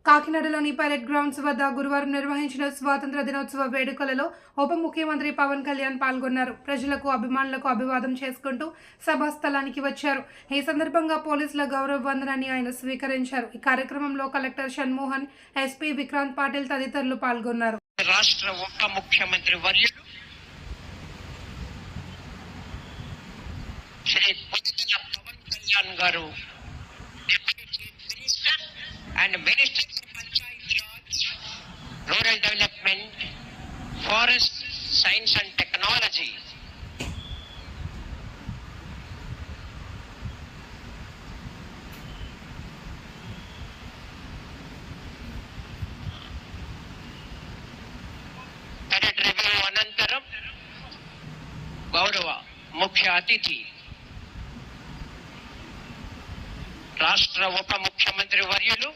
కాకినాడలోని pilot grounds వద్ద గురువారం నిర్వహించిన స్వాతంత్ర దినోత్సవ వేడుకలలో ఉప ముఖ్యమంత్రి పవన్ కళ్యాణ్ పాల్గొన్నారు. ప్రజలకు, అభిమానులకు అభివాదం చేసుకుంటూ సభాస్థలానికి వచ్చారు. ఈ సందర్భంగా పోలీసుల గౌరవ వందనాన్ని ఆయన స్వీకరించారు. ఈ కార్యక్రమంలో కలెక్టర్ షణ్మోహన్, ఎస్పీ విక్రాంత్ పాటిల్ తదితరులు పాల్గొన్నారు. రాష్ట్ర ఉప ముఖ్యమంత్రి వర్యులు శ్రీ పవన్ కళ్యాణ్ గారు and Minister for Panchayat Raj, Rural Development, Forest, Science and Technology. Parade review anantaram, Gaurava, Mukhya Atithi, రాష్ట్ర ఉప ముఖ్యమంత్రి వర్యులు